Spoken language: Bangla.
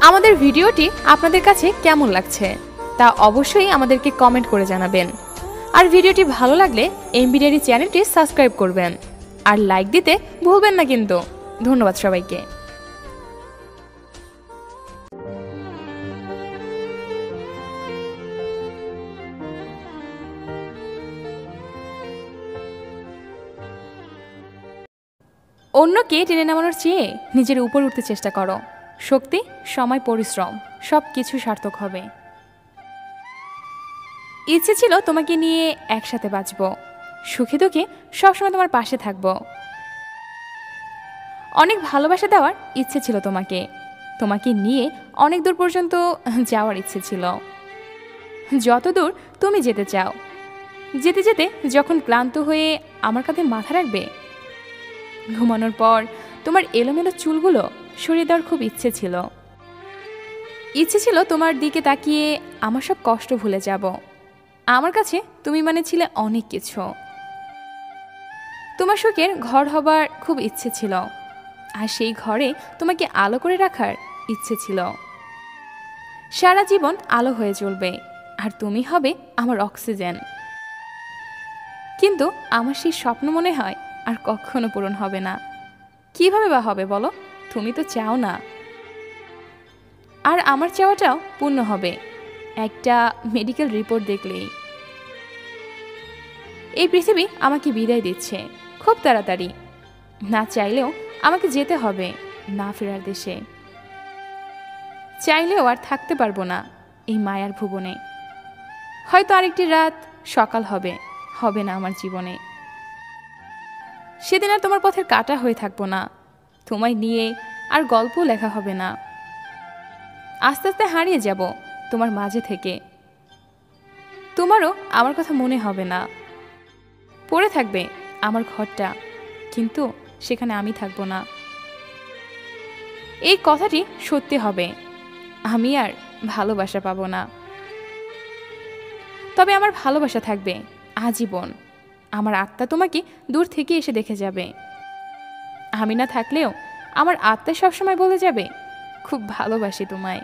আমাদের ভিডিওটি আপনাদের কাছে কেমন লাগছে তা অবশ্যই আমাদেরকে কমেন্ট করে জানাবেন। আর ভিডিওটি ভালো লাগলে এমবি ডায়েরি চ্যানেলটি সাবস্ক্রাইব করবেন আর লাইক দিতে ভুলবেন না কিন্তু। ধন্যবাদ সবাইকে। অন্যকে টেনে নামানোর চেয়ে নিজের উপর উঠতে চেষ্টা করো। শক্তি, সময়, পরিশ্রম সব কিছু সার্থক হবে। ইচ্ছে ছিল তোমাকে নিয়ে একসাথে বাঁচব, সুখে দুঃখে সবসময় তোমার পাশে থাকব। অনেক ভালোবাসা দেওয়ার ইচ্ছে ছিল তোমাকে, তোমাকে নিয়ে অনেক দূর পর্যন্ত যাওয়ার ইচ্ছে ছিল, যত দূর তুমি যেতে চাও। যেতে যেতে যখন ক্লান্ত হয়ে আমার কাঁধে মাথা রাখবে, ঘুমানোর পর তোমার এলোমেলো চুলগুলো সরিয়ে দেওয়ার খুব ইচ্ছে ছিল। ইচ্ছে ছিল তোমার দিকে তাকিয়ে আমার সব কষ্ট ভুলে যাব। আমার কাছে তুমি মানে ছিলে অনেক কিছু। তোমার সুখের ঘর হবার খুব ইচ্ছে ছিল, আর সেই ঘরে তোমাকে আলো করে রাখার ইচ্ছে ছিল। সারা জীবন আলো হয়ে জ্বলবে, আর তুমি হবে আমার অক্সিজেন। কিন্তু আমার সেই স্বপ্ন মনে হয় আর কখনো পূরণ হবে না। কিভাবে বা হবে বলো? তুমি তো চাও না। আর আমার চাওয়াটাও পূর্ণ হবে একটা মেডিকেল রিপোর্ট দেখলেই। এই পৃথিবী আমাকে বিদায় দিচ্ছে খুব তাড়াতাড়ি। না চাইলেও আমাকে যেতে হবে না ফেরার দেশে। চাইলেও আর থাকতে পারবো না এই মায়ার ভুবনে। হয়তো আরেকটি রাত সকাল হবে, হবে না আমার জীবনে। সেদিন আর তোমার পথের কাটা হয়ে থাকবো না, তোমায় নিয়ে আর গল্প লেখা হবে না। আস্তে আস্তে হারিয়ে যাব তোমার মাঝে থেকে। তোমারও আমার কথা মনে হবে না। পড়ে থাকবে আমার ঘরটা, কিন্তু সেখানে আমি থাকবো না। এই কথাটি সত্যি হবে, আমি আর ভালোবাসা পাবো না। তবে আমার ভালোবাসা থাকবে আজীবন। আমার আত্মা তোমাকে দূর থেকে এসে দেখে যাবে। আমি না থাকলেও আমার আত্মা সবসময় বলে যাবে, খুব ভালোবাসি তোমায়।